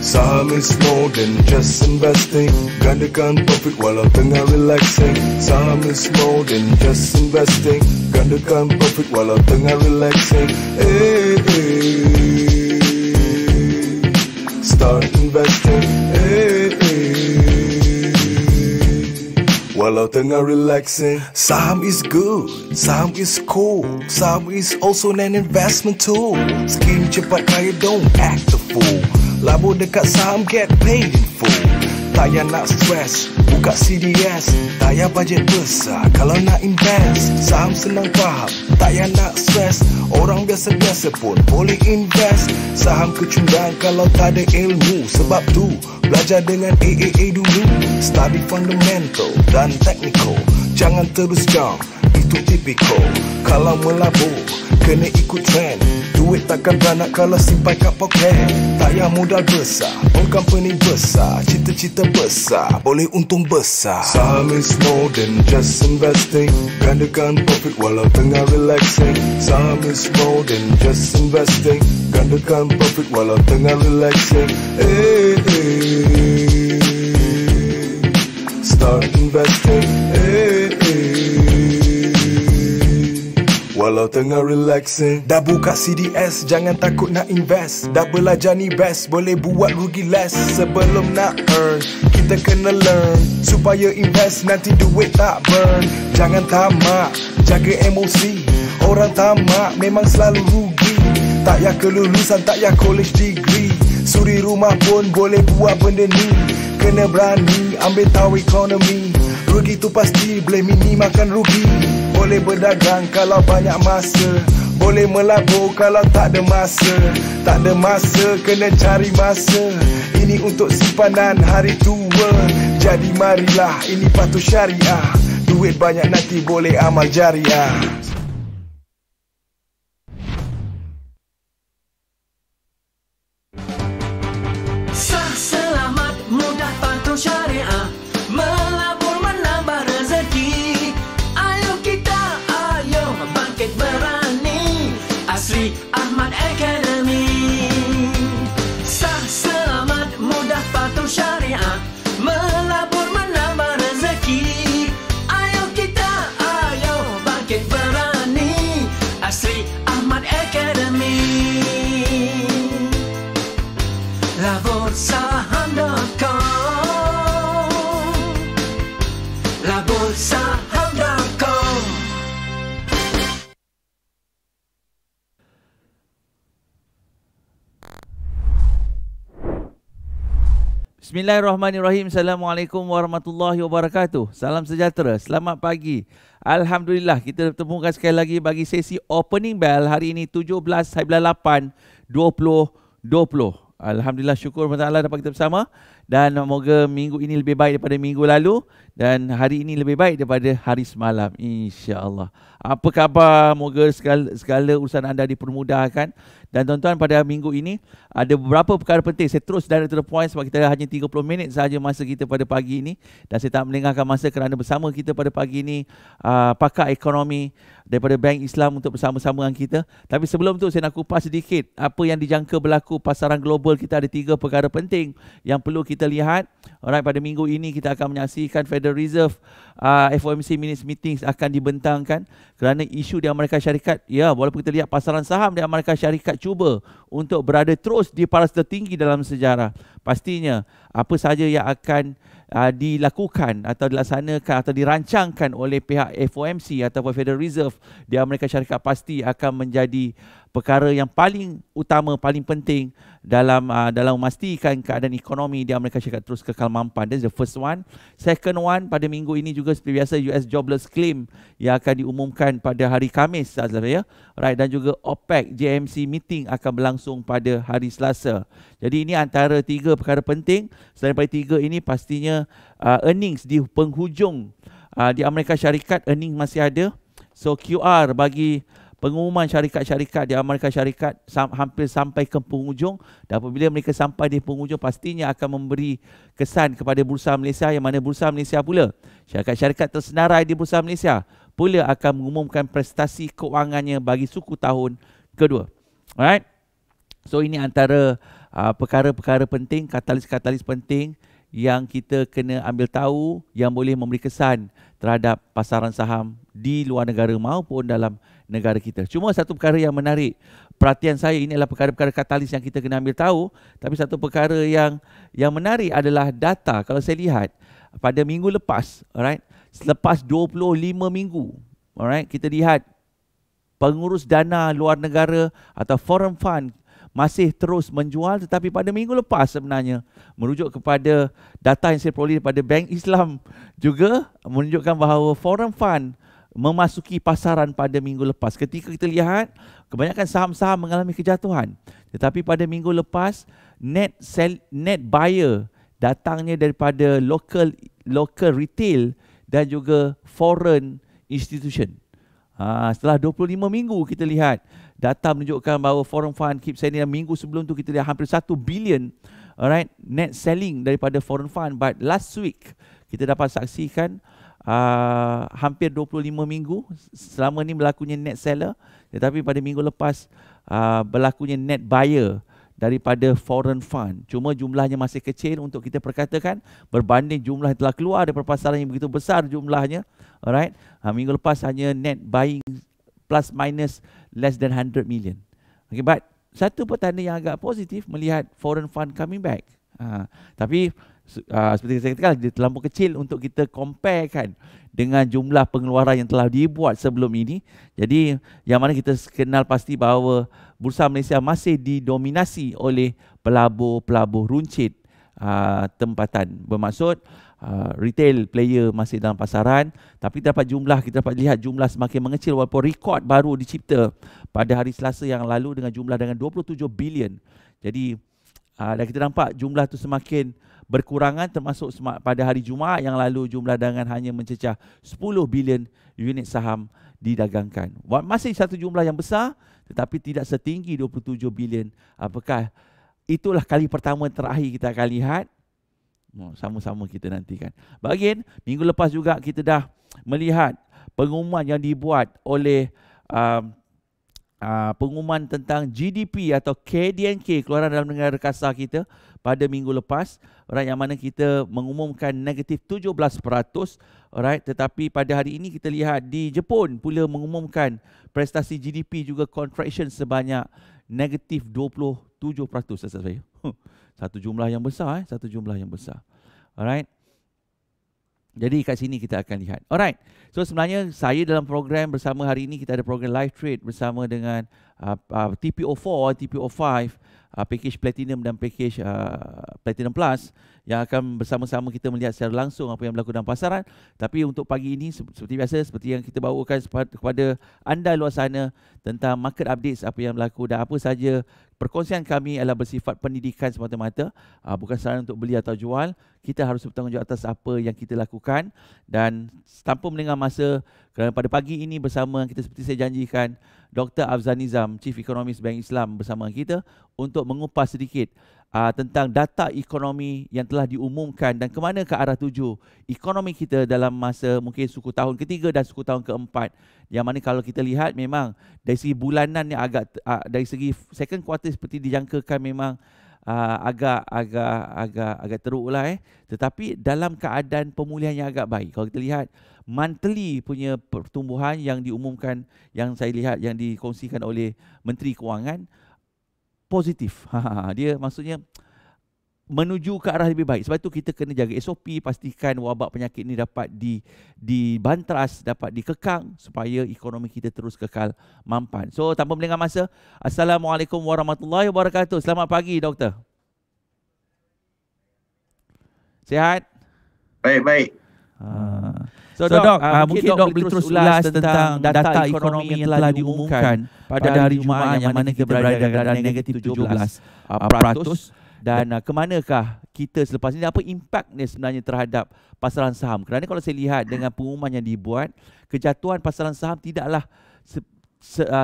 Saham is more than just investing. Gandakan profit walau tengah relaxing. Saham is more than just investing. Gandakan profit walau tengah relaxing. Hey, hey. Start investing. Hey, hey. Walau tengah relaxing. Saham is good. Saham is cool. Saham is also an investment tool. Scheme cepat kaya, don't act the fool. Labur dekat saham, get paid in full. Tak payah nak stress, buka CDS. Tak payah bajet besar kalau nak invest. Saham senang faham, tak payah nak stress. Orang biasa-biasa pun boleh invest. Saham kecundang kalau tak ada ilmu. Sebab tu, belajar dengan AAA dulu. Study fundamental dan technical. Jangan terus jump, itu typical. Kalau melabur, kena ikut trend. Duit takkan beranak kalau simpan kat poket. Tak payah modal besar, own company besar. Cita-cita besar, boleh untung besar. Saham is more than just investing. Gandakan profit walau tengah relaxing. Saham is more than just investing. Gandakan profit walau tengah relaxing. Hey, hey. Start investing. Hey, hey. Walau tengah relaxing. Dah buka CDS, jangan takut nak invest. Dah belajar ni best, boleh buat rugi less. Sebelum nak earn, kita kena learn. Supaya invest, nanti duit tak burn. Jangan tamak, jaga emosi. Orang tamak memang selalu rugi. Tak payah kelulusan, tak payah college degree. Suri rumah pun boleh buat benda ni. Kena berani, ambil tahu ekonomi. Rugi tu pasti, blame ini makan rugi. Boleh berdagang kalau banyak masa. Boleh melabur kalau tak ada masa. Tak ada masa, kena cari masa. Ini untuk simpanan hari tua. Jadi marilah, ini patut syariah. Duit banyak nanti boleh amal jariah. Sah, selamat, mudah, patuh syariah. Melabur menambah rezeki. Ayo kita, ayo bangkit berani. Asri Ahmad Academy. Sah, selamat, mudah, patuh syariah. Melabur menambah rezeki. Ayo kita, ayo bangkit berani. Asri Ahmad Academy. Labursaham.com. Labursaham.com. Bismillahirrahmanirrahim. Assalamualaikum warahmatullahi wabarakatuh. Salam sejahtera. Selamat pagi. Alhamdulillah kita bertemukan sekali lagi bagi sesi opening bell hari ini 17/8/2020. Alhamdulillah, syukur kepada Allah dapat kita bersama. Dan moga minggu ini lebih baik daripada minggu lalu. Dan hari ini lebih baik daripada hari semalam, insya-Allah. Apa khabar? Moga segala urusan anda dipermudahkan. Dan tuan-tuan, pada minggu ini ada beberapa perkara penting. Saya terus direct to the point sebab kita hanya 30 minit sahaja masa kita pada pagi ini. Dan saya tak melengahkan masa kerana bersama kita pada pagi ini pakar ekonomi daripada Bank Islam untuk bersama-sama dengan kita. Tapi sebelum tu saya nak kupas sedikit apa yang dijangka berlaku pasaran global. Kita ada 3 perkara penting yang perlu kita lihat. Alright, pada minggu ini kita akan menyaksikan Federal Reserve FOMC minutes meetings akan dibentangkan kerana isu di Amerika Syarikat. Ya, walaupun kita lihat pasaran saham di Amerika Syarikat cuba untuk berada terus di paras tertinggi dalam sejarah. Pastinya apa sahaja yang akan dilakukan atau dilaksanakan atau dirancangkan oleh pihak FOMC atau Federal Reserve di Amerika Syarikat pasti akan menjadi perkara yang paling utama, paling penting dalam memastikan keadaan ekonomi di Amerika Syarikat terus kekal mampan. That's the first one. Second one, pada minggu ini juga seperti biasa US Jobless Claim yang akan diumumkan pada hari Khamis, ya. Right, dan juga OPEC JMC meeting akan berlangsung pada hari Selasa. Jadi ini antara 3 perkara penting. Selain daripada 3 ini pastinya earnings di penghujung di Amerika Syarikat, earnings masih ada. So QR bagi pengumuman syarikat-syarikat di Amerika Syarikat hampir sampai ke penghujung, dan apabila mereka sampai di penghujung pastinya akan memberi kesan kepada Bursa Malaysia, yang mana Bursa Malaysia pula, syarikat-syarikat tersenarai di Bursa Malaysia pula akan mengumumkan prestasi keuangannya bagi suku tahun kedua. Alright. So ini antara perkara-perkara penting, katalis-katalis penting yang kita kena ambil tahu yang boleh memberi kesan terhadap pasaran saham di luar negara maupun dalam negara kita. Cuma satu perkara yang menarik perhatian saya, ini adalah perkara-perkara katalis yang kita kena ambil tahu, tapi satu perkara yang menarik adalah data. Kalau saya lihat pada minggu lepas, alright, selepas 25 minggu, alright, kita lihat pengurus dana luar negara atau foreign fund masih terus menjual, tetapi pada minggu lepas sebenarnya merujuk kepada data yang saya peroleh daripada Bank Islam juga menunjukkan bahawa foreign fund memasuki pasaran pada minggu lepas. Ketika kita lihat kebanyakan saham-saham mengalami kejatuhan, tetapi pada minggu lepas net buyer datangnya daripada local retail dan juga foreign institution. Setelah 25 minggu kita lihat data menunjukkan bahawa foreign fund keep selling. Minggu sebelum tu kita lihat hampir 1 bilion, alright, net selling daripada foreign fund. But last week kita dapat saksikan hampir 25 minggu selama ni berlakunya net seller, tetapi pada minggu lepas berlakunya net buyer daripada foreign fund. Cuma jumlahnya masih kecil untuk kita perkatakan berbanding jumlah yang telah keluar daripada pasaran yang begitu besar jumlahnya. Alright, minggu lepas hanya net buying plus minus less than 100 million. Okay, but satu petanda yang agak positif melihat foreign fund coming back. Tapi seperti saya katakan, dia terlampau kecil untuk kita comparekan dengan jumlah pengeluaran yang telah dibuat sebelum ini. Jadi yang mana kita kenal pasti bahawa Bursa Malaysia masih didominasi oleh pelabur-pelabur runcit tempatan. Bermaksud retail player masih dalam pasaran, tapi kita dapat lihat jumlah semakin mengecil walaupun rekod baru dicipta pada hari Selasa yang lalu dengan jumlah dengan 27 bilion. Jadi dan kita nampak jumlah itu semakin berkurangan, termasuk pada hari Jumaat yang lalu jumlah dagangan hanya mencecah 10 bilion unit saham didagangkan. Masih satu jumlah yang besar tetapi tidak setinggi 27 bilion. Apakah itulah kali pertama terakhir kita akan lihat? Sama-sama kita nantikan. Bahagian minggu lepas juga kita dah melihat pengumuman yang dibuat oleh pengumuman tentang GDP atau KDNK, keluaran dalam negara kasar kita pada minggu lepas, alright, yang mana kita mengumumkan negatif 17%, alright, tetapi pada hari ini kita lihat di Jepun pula mengumumkan prestasi GDP juga contraction sebanyak negatif 27%. Saya satu jumlah yang besar, satu jumlah yang besar. Alright. Jadi kat sini kita akan lihat. Alright. So sebenarnya saya dalam program bersama hari ini kita ada program live trade bersama dengan TPO4, TPO5, package Platinum dan package Platinum Plus yang akan bersama-sama kita melihat secara langsung apa yang berlaku dalam pasaran. Tapi untuk pagi ini seperti biasa, seperti yang kita bawakan kepada anda luar sana tentang market updates apa yang berlaku dan apa saja perkongsian kami adalah bersifat pendidikan semata-mata, bukan saran untuk beli atau jual. Kita harus bertanggungjawab atas apa yang kita lakukan dan tanpa melengah masa, kerana pada pagi ini bersama kita seperti saya janjikan, Dr. Afzal Nizam, Chief Economist Bank Islam bersama kita untuk mengupas sedikit tentang data ekonomi yang telah diumumkan dan ke mana ke arah tuju ekonomi kita dalam masa mungkin suku tahun ketiga dan suku tahun keempat. Yang mana kalau kita lihat memang dari segi bulanan yang agak dari segi second quarter seperti dijangkakan memang agak teruk lah tetapi dalam keadaan pemulihan yang agak baik. Kalau kita lihat monthly punya pertumbuhan yang diumumkan, yang saya lihat yang dikongsikan oleh Menteri Kewangan, positif. Dia maksudnya menuju ke arah lebih baik. Sebab itu kita kena jaga SOP, pastikan wabak penyakit ini dapat dibantras, dapat dikekang supaya ekonomi kita terus kekal mampan. So tanpa melengah masa, Assalamualaikum warahmatullahi wabarakatuh. Selamat pagi doktor. Sihat? Baik. So dok, mungkin dok boleh terus ulas tentang data ekonomi yang telah diumumkan pada hari Jumaat yang mana kita berada dalam negatif 17%. Dan ke manakah kita selepas ini, apa impaknya sebenarnya terhadap pasaran saham? Kerana kalau saya lihat dengan pengumuman yang dibuat, kejatuhan pasaran saham tidaklah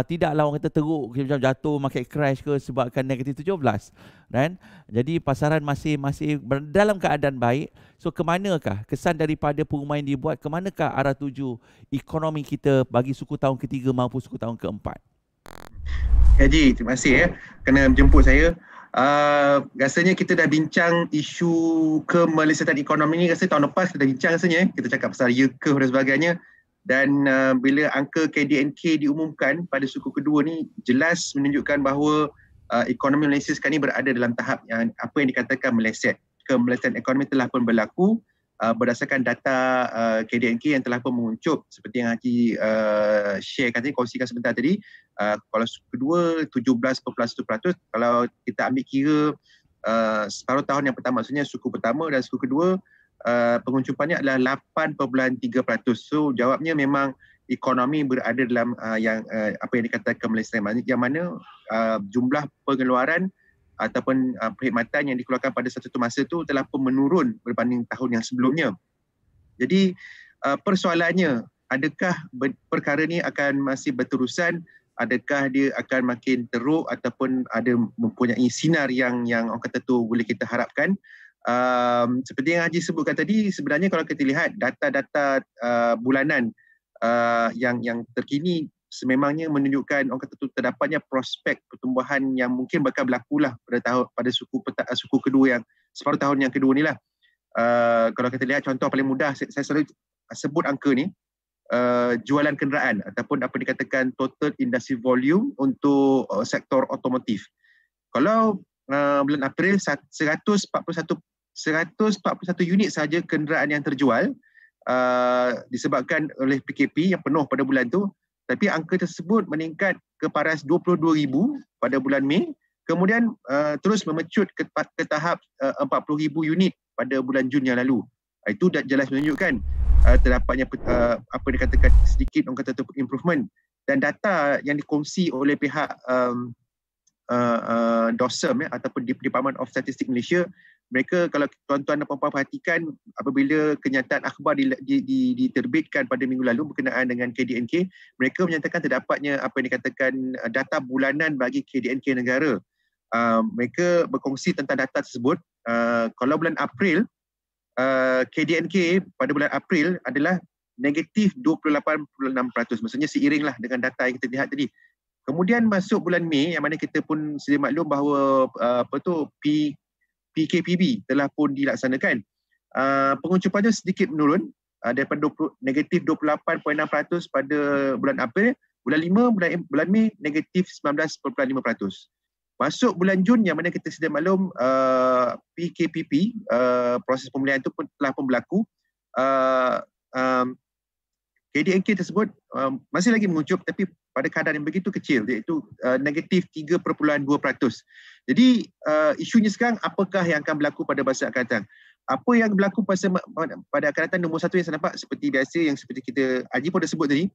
tidaklah orang kata teruk macam jatuh market crash ke sebabkan negatif 17 kan. Jadi pasaran masih dalam keadaan baik. So ke manakah kesan daripada pengumuman yang dibuat, ke manakah arah tuju ekonomi kita bagi suku tahun ketiga maupun suku tahun keempat? Haji, terima kasih kerana menjemput saya. Rasanya kita dah bincang isu kemelesatan ekonomi ni, rasa tahun lepas kita dah bincang rasanya. Kita cakap pasal yield curve dan sebagainya. Dan bila angka KDNK diumumkan pada suku kedua ni, jelas menunjukkan bahawa ekonomi Malaysia sekarang ni berada dalam tahap yang apa yang dikatakan meleset. Kemelesatan ekonomi telah pun berlaku berdasarkan data KDNK yang telah pun menguncup seperti yang Haji share tadi, kongsikan sebentar tadi. Kalau suku kedua 17.1%, kalau kita ambil kira separuh tahun yang pertama, maksudnya suku pertama dan suku kedua, penguncupannya adalah 8.3%. So jawabnya memang ekonomi berada dalam apa yang dikatakan kemelesatan, yang mana jumlah pengeluaran ataupun perkhidmatan yang dikeluarkan pada satu masa tu telah pun menurun berbanding tahun yang sebelumnya. Jadi persoalannya, adakah perkara ni akan masih berterusan, adakah dia akan makin teruk ataupun ada mempunyai sinar yang orang kata tu boleh kita harapkan. Seperti yang Haji sebutkan tadi, sebenarnya kalau kita lihat data-data bulanan yang terkini, sememangnya menunjukkan orang kata tu terdapatnya prospek pertumbuhan yang mungkin bakal berlakulah pada suku kedua, yang separuh tahun yang kedua ni lah. Kalau kita lihat contoh paling mudah, saya selalu sebut angka ni, jualan kenderaan ataupun apa dikatakan total industry volume untuk sektor otomotif. Kalau bulan April 141 unit saja kenderaan yang terjual, disebabkan oleh PKP yang penuh pada bulan tu. Tapi angka tersebut meningkat ke paras 22,000 pada bulan Mei, kemudian terus memecut ke tahap 40,000 unit pada bulan Jun yang lalu. Itu dah jelas menunjukkan terdapatnya apa dikatakan sedikit orang kata tu improvement. Dan data yang dikongsi oleh pihak DOSM ataupun Department of Statistics Malaysia, mereka, kalau tuan-tuan dan puan-puan perhatikan, apabila kenyataan akhbar diterbitkan pada minggu lalu berkenaan dengan KDNK, mereka menyatakan terdapatnya apa yang dikatakan data bulanan bagi KDNK negara. Mereka berkongsi tentang data tersebut. Kalau bulan April, KDNK pada bulan April adalah negatif 28.6%. Maksudnya seiringlah dengan data yang kita lihat tadi. Kemudian masuk bulan Mei, yang mana kita pun sedia maklum bahawa PKPB telah pun dilaksanakan. Penguncupannya sedikit menurun daripada negatif 28.6% pada bulan April. Bulan Mei negatif 19.5%. Masuk bulan Jun, yang mana kita sedia maklum PKPP, proses pemulihan itu pun telah pun berlaku. KDNK tersebut masih lagi menguncup, tapi pada kadar yang begitu kecil, iaitu negatif 3.2%. Jadi isunya sekarang, apakah yang akan berlaku pada masa akan datang? Apa yang berlaku pada akan datang, nombor satu yang saya nampak seperti biasa, yang seperti kita Haji pun dah sebut tadi,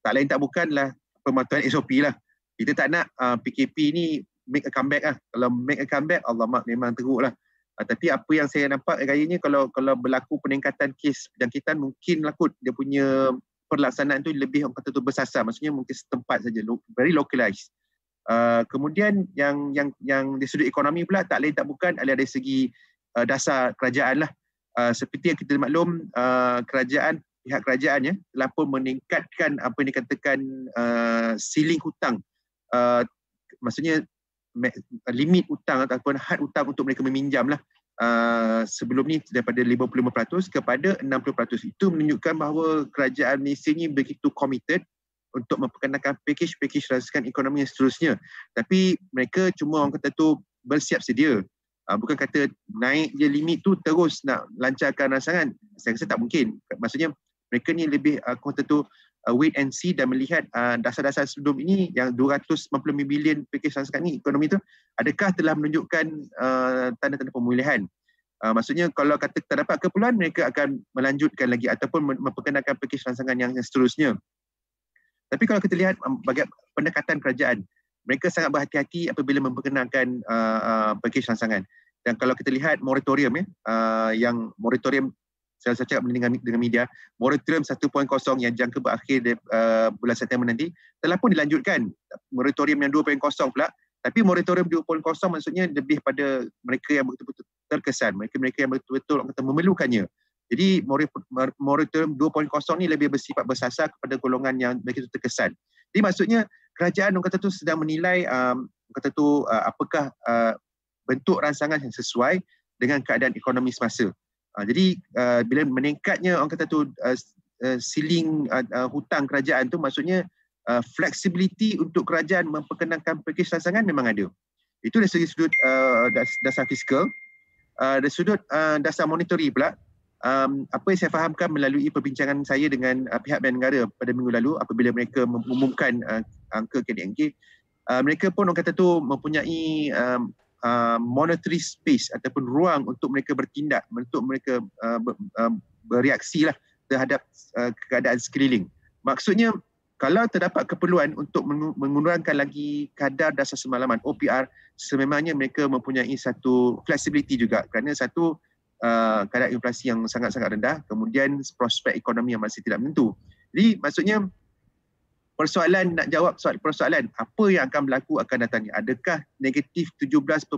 tak lain tak bukanlah pematuhan SOP lah. Kita tak nak PKP ni make a comeback lah. Kalau make a comeback, alamak memang teruk lah. Tapi apa yang saya nampak gayanya, kalau berlaku peningkatan kes penjangkitan, mungkin lah kot dia punya pelaksanaan tu lebih orang kata tu bersasar, maksudnya mungkin setempat saja, very localized. Kemudian yang dari sudut ekonomi pula, tak lain tak bukan adalah dari segi dasar kerajaan lah. Seperti yang kita maklum, pihak kerajaan telah pun meningkatkan apa yang dikatakan ceiling hutang, maksudnya limit hutang ataupun had hutang untuk mereka meminjam lah. Sebelum ni daripada 55% kepada 60%. Itu menunjukkan bahawa kerajaan Malaysia ni begitu committed untuk memperkenalkan package rasukan ekonomi yang seterusnya. Tapi mereka cuma orang kata tu bersiap sedia. Bukan kata naik je limit tu terus nak lancarkan rancangan. Saya rasa tak mungkin. Maksudnya mereka ni lebih kata tu wait and see dan melihat dasar-dasar sebelum ini yang 290 bilion package rasukan ni, ekonomi tu adakah telah menunjukkan tanda-tanda pemulihan. Maksudnya kalau kata terdapat keperluan, mereka akan melanjutkan lagi ataupun memperkenalkan package rancangan yang seterusnya. Tapi kalau kita lihat bagaimana pendekatan kerajaan, mereka sangat berhati-hati apabila memperkenalkan package rancangan. Dan kalau kita lihat moratorium yang moratorium saya cakap dengan media, moratorium 1.0 yang jangka berakhir bulan September nanti telah pun dilanjutkan. Moratorium yang 2.0 pula, tapi moratorium 2.0 maksudnya lebih pada mereka yang betul-betul terkesan, mereka yang betul-betul memerlukannya. Jadi moratorium 2.0 ni lebih bersifat bersasar kepada golongan yang begitu terkesan. Jadi maksudnya kerajaan orang kata tu sedang menilai apakah bentuk rancangan yang sesuai dengan keadaan ekonomi semasa. Jadi bila meningkatnya orang kata tu ceiling hutang kerajaan tu, maksudnya flexibility untuk kerajaan memperkenalkan pakej rancangan memang ada. Itu dari segi sudut dasar fiskal. Dari sudut dasar monetary pula, apa yang saya fahamkan melalui perbincangan saya dengan pihak Bank Negara pada minggu lalu apabila mereka mengumumkan angka KDNK, mereka pun orang kata tu mempunyai monetary space ataupun ruang untuk mereka bertindak, untuk mereka bereaksi lah terhadap keadaan sekeliling. Maksudnya kalau terdapat keperluan untuk mengurangkan lagi kadar dasar semalaman OPR, sememangnya mereka mempunyai satu flexibility juga, kerana satu kadar inflasi yang sangat-sangat rendah, kemudian prospek ekonomi yang masih tidak menentu. Jadi maksudnya nak jawab persoalan apa yang akan berlaku akan datang ni. Adakah negatif 17.1%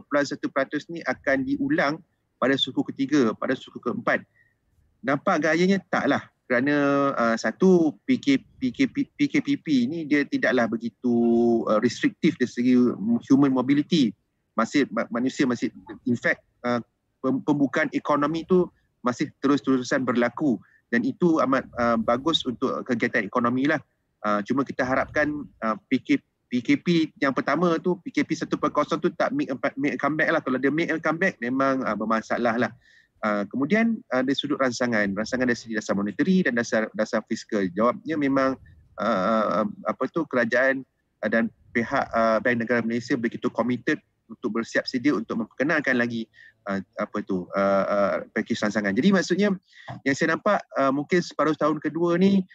ni akan diulang pada suku ketiga, pada suku keempat? Nampak gayanya taklah. Kerana satu, PKPP ni dia tidaklah begitu restriktif dari segi human mobility. Manusia masih, in fact, pembukaan ekonomi tu masih terus-terusan berlaku. Dan itu amat bagus untuk kegiatan ekonomi lah. Cuma kita harapkan PKP yang pertama tu, PKP 1.0 tu tak make a comeback lah. Kalau dia make a comeback memang bermasalah lah. Kemudian dari sudut rancangan dari segi dasar monetary dan dasar fiskal, jawabnya memang kerajaan dan pihak Bank Negara Malaysia begitu committed untuk bersiap sedia untuk memperkenalkan lagi pakej rancangan. Jadi maksudnya yang saya nampak mungkin separuh tahun kedua ni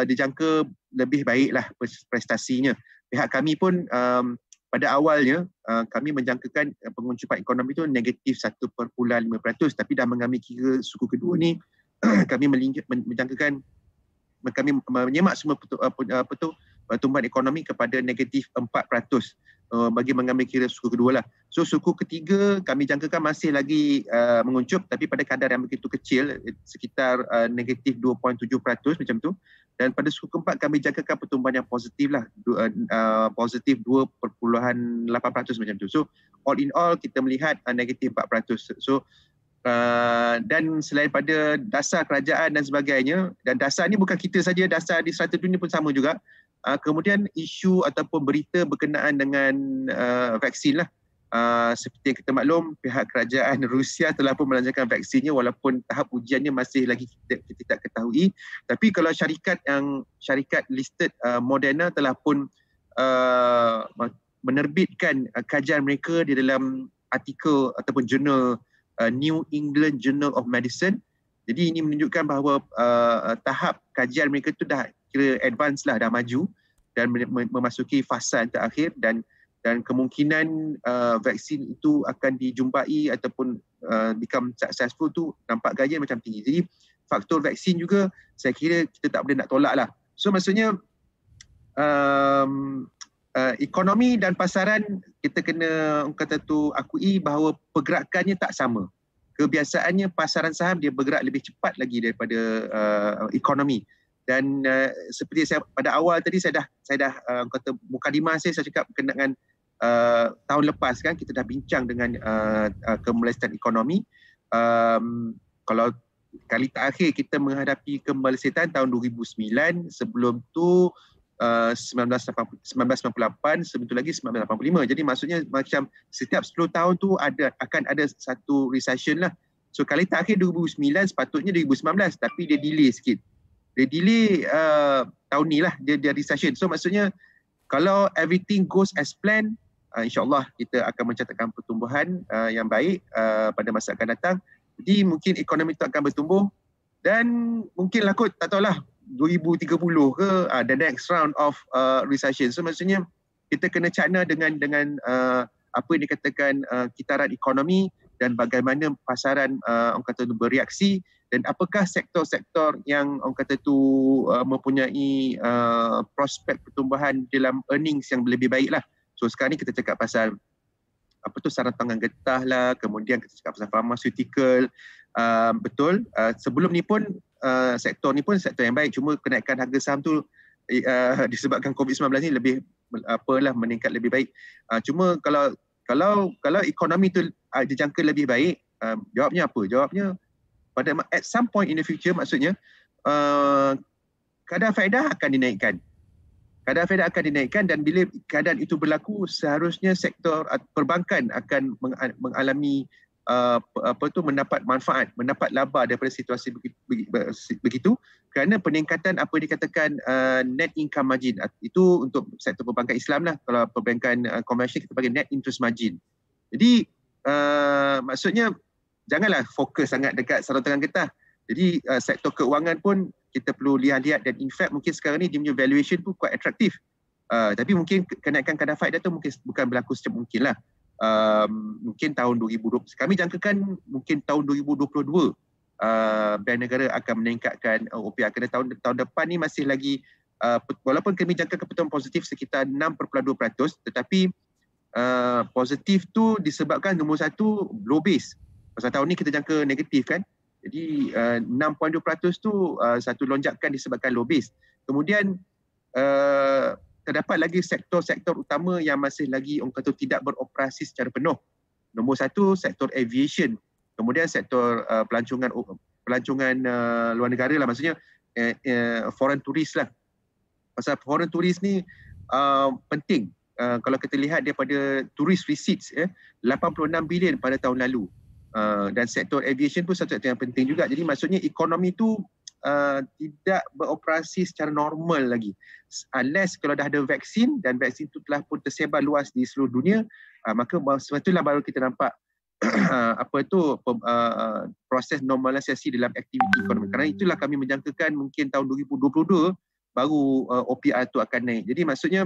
dijangka lebih baiklah prestasinya. Pihak kami pun pada awalnya kami menjangkakan penguncupan ekonomi itu negatif 1.5%, tapi dah mengambil kira suku kedua ni kami menjangkakan, kami menyemak semua pertumbuhan ekonomi kepada negatif 4% bagi mengambil kira suku kedua lah. So suku ketiga kami jangkakan masih lagi menguncup, tapi pada kadar yang begitu kecil, sekitar negatif 2.7% macam tu. Dan pada suku keempat kami jangkakan pertumbuhan yang positif lah, positif 2.8% macam tu. So all in all kita melihat negatif 4%. So dan selain pada dasar kerajaan dan sebagainya, dan dasar ni bukan kita saja, dasar di serata dunia pun sama juga. Kemudian isu ataupun berita berkenaan dengan vaksin lah. Seperti yang kita maklum, pihak kerajaan Rusia telah pun melancarkan vaksinnya walaupun tahap ujiannya masih lagi kita tak ketahui. Tapi kalau syarikat listed Moderna telah pun menerbitkan kajian mereka di dalam artikel ataupun jurnal New England Journal of Medicine. Jadi ini menunjukkan bahawa tahap kajian mereka tu dah kira advance lah, dah maju dan memasuki fasa yang terakhir, dan kemungkinan vaksin itu akan dijumpai ataupun become successful tu nampak gaya macam tinggi. Jadi faktor vaksin juga saya kira kita tak boleh nak tolak lah. So maksudnya ekonomi dan pasaran kita kena akui bahawa pergerakannya tak sama. Kebiasaannya pasaran saham dia bergerak lebih cepat lagi daripada ekonomi. Dan seperti saya pada awal tadi saya dah mukadimah saya cakap berkenaan tahun lepas kan kita dah bincang dengan kemelesetan ekonomi. Kalau kali terakhir kita menghadapi kemelesetan tahun 2009, sebelum tu 1998, sebentar lagi 1985. Jadi maksudnya macam setiap 10 tahun tu akan ada satu recession lah. So kali terakhir 2009 sepatutnya 2019, tapi dia delay sikit. Dia delay tahun ni lah dia recession. So maksudnya kalau everything goes as planned, insyaAllah kita akan mencatatkan pertumbuhan yang baik pada masa akan datang. Jadi mungkin ekonomi itu akan bertumbuh dan mungkin lah kot, tak tahulah 2030 ke the next round of recession. So maksudnya kita kena cakna dengan apa yang dikatakan kitaran ekonomi dan bagaimana pasaran orang kata tu bereaksi, dan apakah sektor-sektor yang orang kata tu mempunyai prospek pertumbuhan dalam earnings yang lebih baik lah. So sekarang ni kita cakap pasal apa tu saraf tangan getah lah, kemudian kita cakap pasal pharmaceutical. Betul, sebelum ni pun sektor ni pun sektor yang baik, cuma kenaikan harga saham tu disebabkan COVID-19 ni lebih meningkat lebih baik. Cuma kalau ekonomi tu dijangka lebih baik, jawabnya apa? Jawabnya pada at some point in the future, maksudnya kadar faedah akan dinaikkan. Kadar faedah akan dinaikkan, dan bila keadaan itu berlaku, seharusnya sektor perbankan akan mengalami mendapat manfaat, mendapat laba daripada situasi begitu, kerana peningkatan apa dikatakan net income margin. Itu untuk sektor perbankan Islam lah. Kalau perbankan komersial kita panggil net interest margin. Jadi maksudnya janganlah fokus sangat dekat sarung tangan getah. Jadi sektor keuangan pun kita perlu lihat-lihat, dan in fact mungkin sekarang ni dia punya valuation pun quite atraktif. Tapi mungkin kenaikan kadar faedah tu mungkin bukan berlaku secepat mungkin lah. Mungkin tahun 2020, kami jangkakan mungkin tahun 2022 Bank Negara akan meningkatkan OPR, kerana tahun depan ni masih lagi walaupun kami jangkakan pertumbuhan positif sekitar 6.2%, tetapi positif tu disebabkan nombor satu low base. Pasal tahun ni kita jangka negatif kan. Jadi 6.2% tu satu lonjakan disebabkan low base. Kemudian terdapat lagi sektor-sektor utama yang masih lagi orang kata tidak beroperasi secara penuh. Nombor satu, sektor aviation. Kemudian sektor pelancongan luar negara lah, maksudnya foreign tourist lah. Pasal foreign tourist ni penting. Kalau kita lihat daripada tourist receipts 86 bilion pada tahun lalu. Dan sektor aviation pun satu sektor yang penting juga. Jadi maksudnya ekonomi tu tidak beroperasi secara normal lagi. Unless kalau dah ada vaksin, dan vaksin tu telah pun tersebar luas di seluruh dunia, maka sebetulnya baru kita nampak proses normalisasi dalam aktiviti ekonomi. Kerana itulah kami menjangkakan mungkin tahun 2022 baru OPR tu akan naik. Jadi maksudnya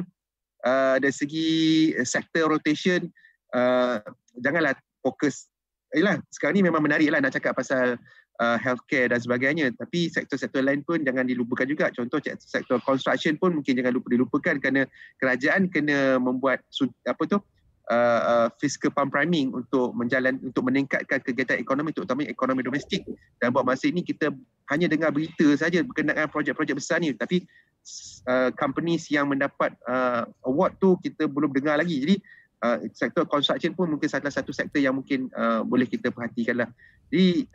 dari segi sector rotation, janganlah fokus. Sekarang ni memang menarik lah nak cakap pasal healthcare dan sebagainya, tapi sektor-sektor lain pun jangan dilupakan juga. Contoh sektor construction pun mungkin jangan dilupakan, kerana kerajaan kena membuat fiscal pump priming untuk meningkatkan kegiatan ekonomi, terutamanya ekonomi domestik. Dan buat masa ini kita hanya dengar berita saja berkenaan projek-projek besar ni, tapi companies yang mendapat award tu kita belum dengar lagi. Jadi sektor construction pun mungkin salah satu sektor yang mungkin boleh kita perhatikan lah. Jadi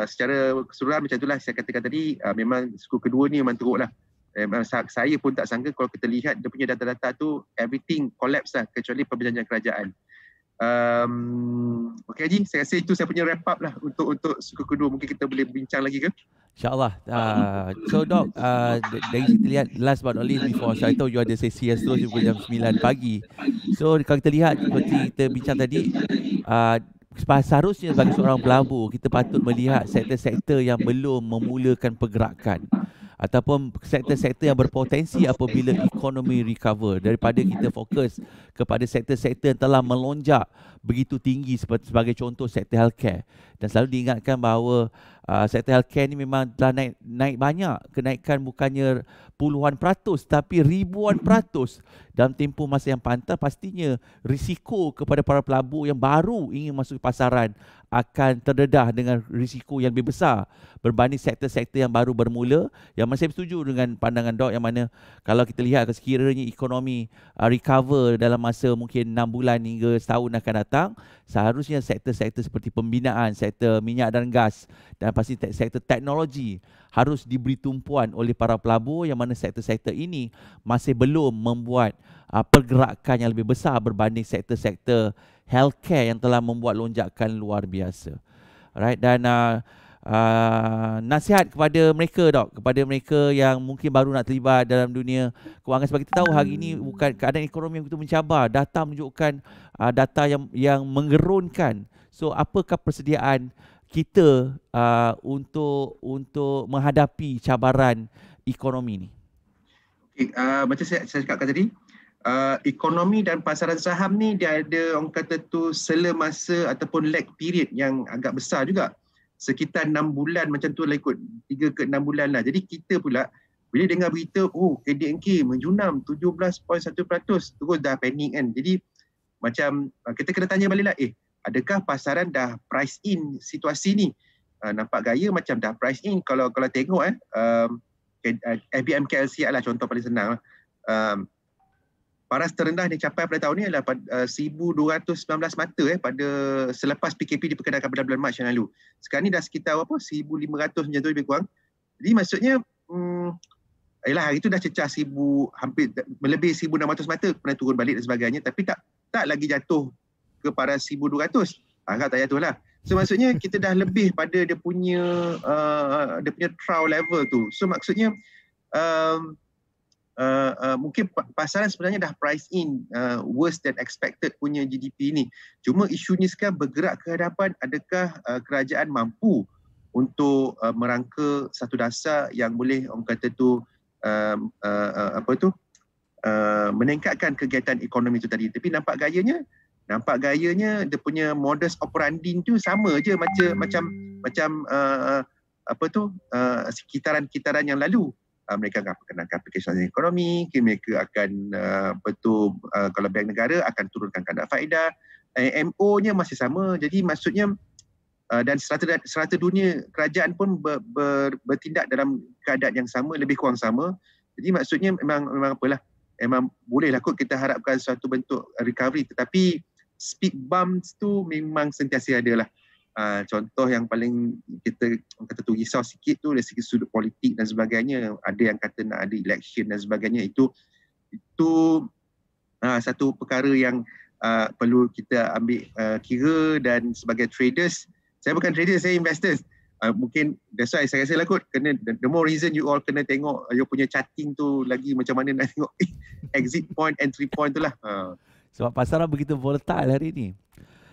secara keseluruhan macam itulah saya katakan tadi, memang suku kedua ni memang teruk lah. Saya pun tak sangka kalau kita lihat dia punya data-data tu, everything collapse lah kecuali perbelanjaan kerajaan. Okey Haji, saya rasa itu saya punya wrap up lah untuk suku kedua. Mungkin kita boleh bincang lagi ke? InsyaAllah. So Dok, dari kita lihat last but not least, before saya tahu you ada sesi yang terus jam 9 pagi. So kalau kita lihat seperti kita bincang tadi, seharusnya sebagai seorang pelabur kita patut melihat sektor-sektor yang belum memulakan pergerakan, ataupun sektor-sektor yang berpotensi apabila ekonomi recover, daripada kita fokus kepada sektor-sektor yang telah melonjak begitu tinggi sebagai contoh sektor healthcare. Dan selalu diingatkan bahawa sektor healthcare ni memang telah naik banyak. Kenaikan bukannya puluhan peratus tapi ribuan peratus dalam tempoh masa yang pantas. Pastinya risiko kepada para pelabur yang baru ingin masuk pasaran akan terdedah dengan risiko yang lebih besar berbanding sektor-sektor yang baru bermula. Yang saya setuju dengan pandangan Dok, yang mana kalau kita lihat sekiranya ekonomi recover dalam masa mungkin 6 bulan hingga setahun akan datang, seharusnya sektor-sektor seperti pembinaan, sektor minyak dan gas, dan pasti sektor teknologi harus diberi tumpuan oleh para pelabur, yang mana sektor-sektor ini masih belum membuat pergerakan yang lebih besar berbanding sektor-sektor healthcare yang telah membuat lonjakan luar biasa. Alright, dan nasihat kepada mereka Dok, kepada mereka yang mungkin baru nak terlibat dalam dunia kewangan. Sebab kita tahu hari ini bukan keadaan ekonomi yang begitu mencabar, data menunjukkan data yang menggerunkan. So apakah persediaan kita untuk menghadapi cabaran ekonomi ni? Okay, macam saya cakapkan tadi, ekonomi dan pasaran saham ni dia ada orang kata tu sela masa ataupun lag period yang agak besar juga. Sekitar 6 bulan macam tu lah, ikut 3 ke 6 bulan lah. Jadi kita pula bila dengar berita KDNK menjunam 17.1%, terus dah panik kan. Jadi macam kita kena tanya balik lah, adakah pasaran dah price in situasi ni? Nampak gaya macam dah price in. Kalau tengok FBM KLCI lah contoh paling senang. Paras terendah yang capai pada tahun ni adalah 1,219 mata pada selepas PKP diperkenalkan pada bulan Mac yang lalu. Sekarang ni dah sekitar 1,500 macam tu lebih kurang. Jadi maksudnya hari tu dah cecah hampir melebihi 1,600 mata, pernah turun balik dan sebagainya, tapi tak lagi jatuh ke paras 1,200. Tak jatuh lah. So maksudnya kita dah lebih pada dia punya trial level tu. So maksudnya mungkin pasaran sebenarnya dah price in worse than expected punya GDP ni. Cuma isunya sekarang bergerak ke hadapan, adakah kerajaan mampu untuk merangka satu dasar yang boleh orang kata tu meningkatkan kegiatan ekonomi tu tadi. Tapi nampak gayanya dia punya modus operandi tu sama je macam kitaran yang lalu. Mereka akan perkenalkan aplikasi ekonomi, mereka akan kalau bank negara akan turunkan kadar faedah, MO-nya masih sama. Jadi maksudnya dan serata dunia kerajaan pun bertindak dalam keadaan yang sama, lebih kurang sama. Jadi maksudnya memang bolehlah kot kita harapkan suatu bentuk recovery, tetapi speed bumps tu memang sentiasa ada lah. Contoh yang paling kita kata tu risau sikit tu dari segi sudut politik dan sebagainya. Ada yang kata nak ada election dan sebagainya. Itu satu perkara yang perlu kita ambil kira. Dan sebagai traders, saya bukan trader, saya investors. Mungkin that's why saya rasa lah kot, kena the more reason you all kena tengok you punya charting tu lagi macam mana nak tengok exit point, entry point tu lah. Sebab pasaran begitu volatile hari ni.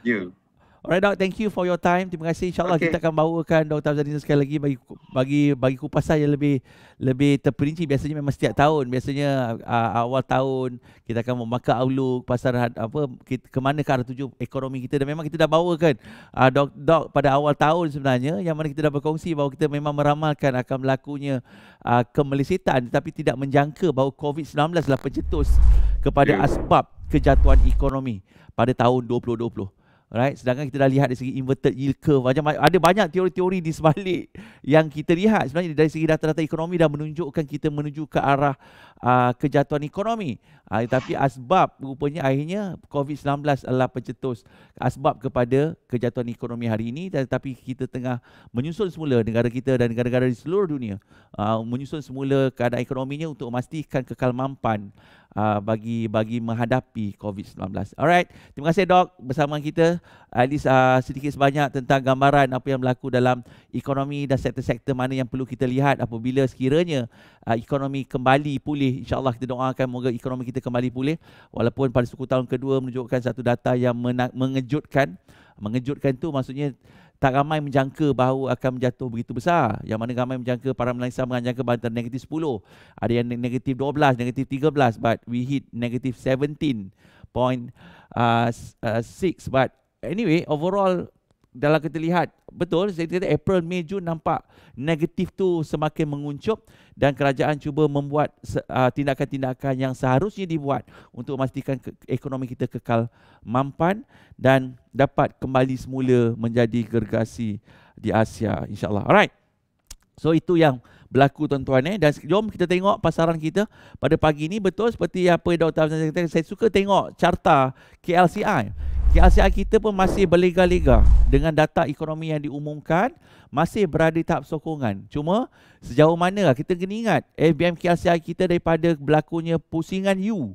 Ya. Alright Dok, thank you for your time. Terima kasih. InsyaAllah kita akan bawakan Dr. Azadin sekali lagi bagi kupasan yang lebih terperinci. Biasanya memang setiap tahun, biasanya awal tahun kita akan memakai outlook pasaran ke mana ke arah tuju ekonomi kita, dan memang kita dah bawakan Dok pada awal tahun sebenarnya, yang mana kita dah berkongsi bahawa kita memang meramalkan akan berlakunya kemelesetan, tetapi tidak menjangka bahawa COVID-19 adalah pencetus kepada asbab kejatuhan ekonomi pada tahun 2020. Alright, sedangkan kita dah lihat dari segi inverted yield curve, ada banyak teori-teori di sebalik yang kita lihat. Sebenarnya dari segi data-data ekonomi dah menunjukkan kita menuju ke arah kejatuhan ekonomi. Tapi asbab rupanya akhirnya COVID-19 adalah pencetus asbab kepada kejatuhan ekonomi hari ini. Tetapi kita tengah menyusun semula, negara kita dan negara-negara di seluruh dunia menyusun semula keadaan ekonominya untuk memastikan kekal mampan bagi menghadapi COVID-19. Alright, terima kasih Dok bersama kita. At least sedikit sebanyak tentang gambaran apa yang berlaku dalam ekonomi dan sektor-sektor mana yang perlu kita lihat apabila sekiranya ekonomi kembali pulih. InsyaAllah kita doakan moga ekonomi kita kembali pulih, walaupun pada suku tahun kedua menunjukkan satu data yang mengejutkan. Mengejutkan tu maksudnya tak ramai menjangka bahawa akan menjatuh begitu besar. Yang mana ramai menjangka, para analisa menjangka antara negatif 10, ada yang negatif 12, negatif 13, but we hit negatif 17.6. But anyway, overall dalam kita lihat, betul, saya kata April, Mei, Jun nampak negatif tu semakin menguncup, dan kerajaan cuba membuat tindakan-tindakan yang seharusnya dibuat untuk memastikan ekonomi kita kekal mampan dan dapat kembali semula menjadi gergasi di Asia, insyaAllah. Alright, so itu yang berlaku tuan-tuan. Dan jom kita tengok pasaran kita pada pagi ini. Betul seperti apa Dr. Azan kata, saya suka tengok carta KLCI. KLCI kita pun masih berlega-lega dengan data ekonomi yang diumumkan, masih berada di tahap sokongan. Cuma sejauh mana kita kena ingat FBM KLCI kita daripada berlakunya pusingan U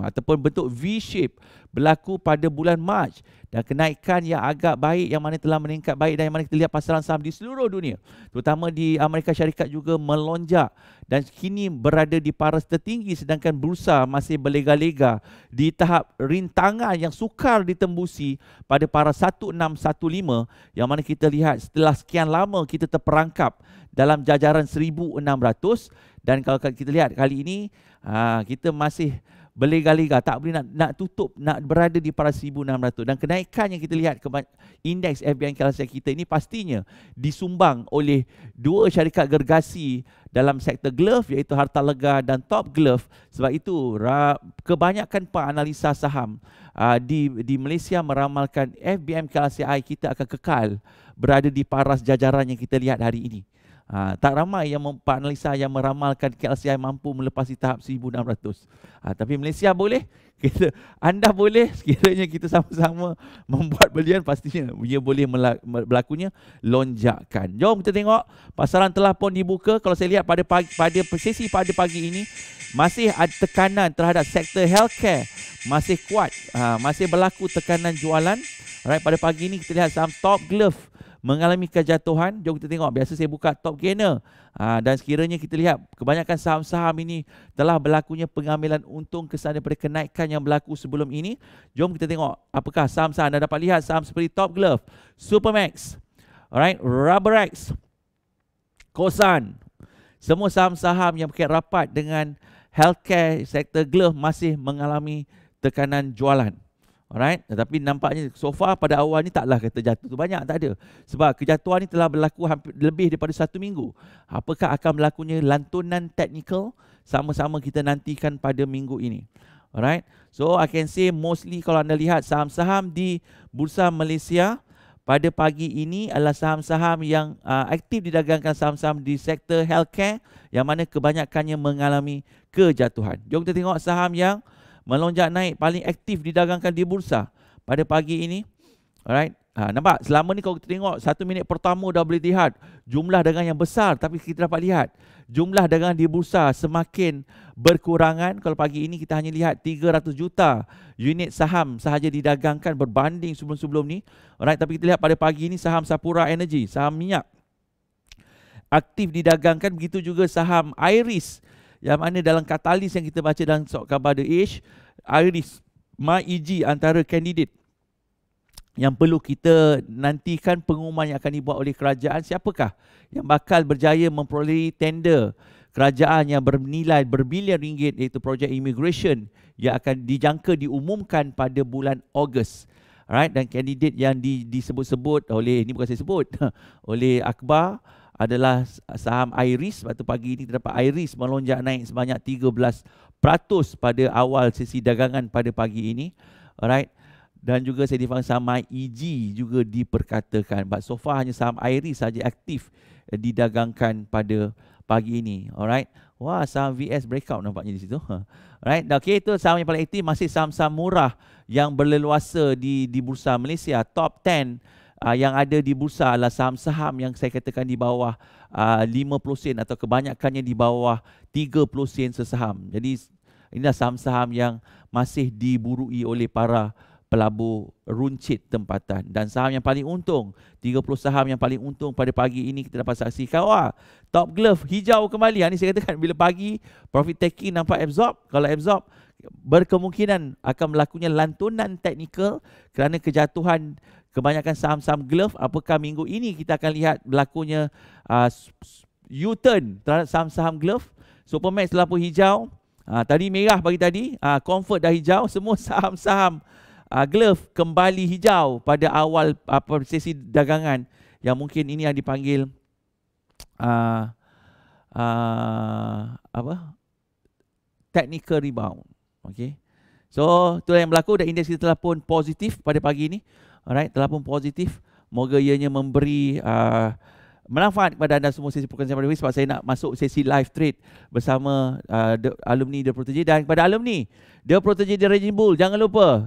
ataupun bentuk V-shape berlaku pada bulan Mac, dan kenaikan yang agak baik yang mana telah meningkat baik, dan yang mana kita lihat pasaran saham di seluruh dunia terutama di Amerika Syarikat juga melonjak dan kini berada di paras tertinggi, sedangkan bursa masih berlega-lega di tahap rintangan yang sukar ditembusi pada paras 1615, yang mana kita lihat setelah sekian lama kita terperangkap dalam jajaran 1600, dan kalau kita lihat kali ini kita masih berlega-lega, tak boleh nak tutup, nak berada di paras 1600. Dan kenaikan yang kita lihat indeks FBN KLCI kita ini pastinya disumbang oleh dua syarikat gergasi dalam sektor glove, iaitu Hartalega dan Top Glove. Sebab itu kebanyakan penganalisa saham di Malaysia meramalkan FBM KLCI kita akan kekal berada di paras jajaran yang kita lihat hari ini. Tak ramai yang penganalisa yang meramalkan KLCI mampu melepasi tahap 1600. Tapi Malaysia boleh, anda boleh, sekiranya kita sama-sama membuat belian, pastinya ia boleh berlakunya lonjakan. Jom kita tengok, pasaran telah pun dibuka. Kalau saya lihat pada sesi pada pagi ini, masih ada tekanan terhadap sektor healthcare, masih kuat, masih berlaku tekanan jualan. Alright, pada pagi ini kita lihat saham Top Glove mengalami kejatuhan. Jom kita tengok, biasa saya buka top gainer, dan sekiranya kita lihat kebanyakan saham-saham ini telah berlakunya pengambilan untung kesan daripada kenaikan yang berlaku sebelum ini. Jom kita tengok apakah saham-saham. Anda dapat lihat saham seperti Top Glove, Supermax, alright, Rubberex, Kosan, semua saham-saham yang berkait rapat dengan healthcare sektor glove masih mengalami tekanan jualan. Alright, tetapi nampaknya so far pada awal ni taklah kata jatuh tu banyak, tak ada. Sebab kejatuhan ni telah berlaku hampir lebih daripada 1 minggu. Apakah akan berlakunya lantunan teknikal, sama-sama kita nantikan pada minggu ini. Alright, so I can say mostly kalau anda lihat saham-saham di Bursa Malaysia pada pagi ini adalah saham-saham yang aktif didagangkan, saham-saham di sektor healthcare yang mana kebanyakannya mengalami kejatuhan. Jom kita tengok saham yang melonjak naik paling aktif didagangkan di bursa pada pagi ini. Alright, nampak selama ni kalau kita tengok 1 minit pertama dah boleh lihat jumlah dagangan yang besar, tapi kita dapat lihat jumlah dagangan di bursa semakin berkurangan. Kalau pagi ini kita hanya lihat 300 juta unit saham sahaja didagangkan berbanding sebelum-sebelum ni. Alright, tapi kita lihat pada pagi ini saham Sapura Energy, saham minyak aktif didagangkan, begitu juga saham Iris yang mana dalam katalis yang kita baca dalam khabar The Age, Iris MyEG antara kandidat yang perlu kita nantikan pengumuman yang akan dibuat oleh kerajaan, siapakah yang bakal berjaya memperolehi tender kerajaan yang bernilai berbilion ringgit, iaitu projek immigration yang akan dijangka diumumkan pada bulan Ogos. Alright, dan kandidat yang disebut-sebut oleh, ini bukan saya sebut, oleh akhbar adalah saham Iris. Sebab tu pagi ini kita dapat Iris melonjak naik sebanyak 13% pada awal sesi dagangan pada pagi ini. Alright, dan juga saya difahami saham MyEG juga diperkatakan. But so far hanya saham Iris saja aktif didagangkan pada pagi ini. Alright, wah, saham VS breakout nampaknya di situ. Alright, okay, itu saham yang paling aktif. Masih saham-saham murah yang berleluasa di Bursa Malaysia. Top 10 yang ada di bursa adalah saham-saham yang saya katakan di bawah 50 sen atau kebanyakannya di bawah 30 sen sesaham. Jadi inilah saham-saham yang masih diburui oleh para pelabur runcit tempatan. Dan saham yang paling untung, 30 saham yang paling untung pada pagi ini kita dapat saksikan. Wah, Top Glove hijau kembali. Ini saya katakan bila pagi profit taking nampak absorb. Kalau absorb berkemungkinan akan berlakunya lantunan teknikal kerana kejatuhan kebanyakan saham-saham glove. Apakah minggu ini kita akan lihat berlakunya U-turn terhadap saham-saham glove? Supermax telah pun hijau. Tadi merah pagi tadi. Comfort dah hijau. Semua saham-saham glove kembali hijau pada awal sesi dagangan. Yang mungkin ini yang dipanggil technical rebound. Okay. So itulah yang berlaku, dan indeks kita telah pun positif pada pagi ini. Alright, telah pun positif. Moga ianya memberi manfaat kepada anda semua sesi perkongsian pada hari, sebab saya nak masuk sesi live trade bersama alumni The Protege. Dan kepada alumni The Protege The Raging Bull, jangan lupa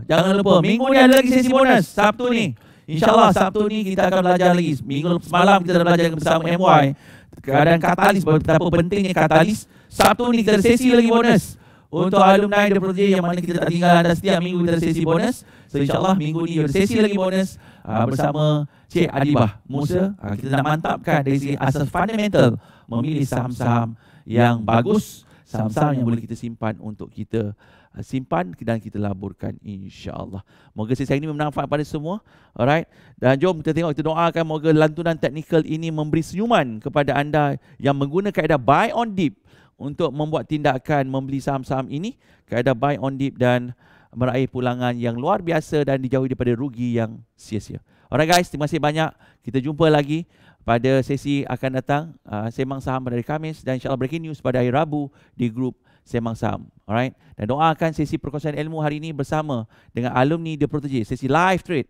minggu ni ada lagi sesi bonus. Sabtu ni, InsyaAllah Sabtu ni kita akan belajar lagi. Minggu semalam kita dah belajar bersama MY keadaan katalis, betapa pentingnya katalis. Sabtu ni kita ada sesi lagi bonus untuk alumni The Protege, yang mana kita tak tinggal anda. Setiap minggu kita ada sesi bonus. So insyaAllah minggu ni ada sesi lagi bonus bersama Cik Adibah Musa. Kita nak mantapkan dari segi asas fundamental, memilih saham-saham yang bagus, saham-saham yang boleh kita simpan untuk kita simpan dan kita laburkan, insyaAllah. Moga sesi ini bermanfaat pada semua. Alright, dan jom kita tengok, kita doakan moga lantunan teknikal ini memberi senyuman kepada anda yang menggunakan kaedah buy on dip untuk membuat tindakan membeli saham-saham ini, kaedah buy on dip dan meraih pulangan yang luar biasa dan dijauhi daripada rugi yang sia-sia. Alright guys, terima kasih banyak. Kita jumpa lagi pada sesi akan datang, Sembang Saham pada hari Khamis, dan insyaAllah breaking news pada hari Rabu di grup Sembang Saham. Alright, dan doakan sesi perkongsian ilmu hari ini bersama dengan alumni The Protege, sesi live trade,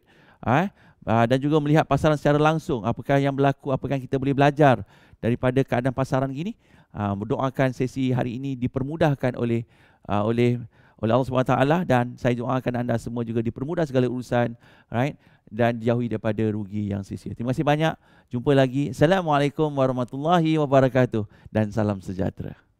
dan juga melihat pasaran secara langsung, apakah yang berlaku, apakah kita boleh belajar daripada keadaan pasaran gini. Berdoakan sesi hari ini dipermudahkan oleh Allah SWT, dan saya doakan anda semua juga dipermudah segala urusan, right, dan dijauhi daripada rugi yang sia-sia. Terima kasih banyak. Jumpa lagi. Assalamualaikum warahmatullahi wabarakatuh dan salam sejahtera.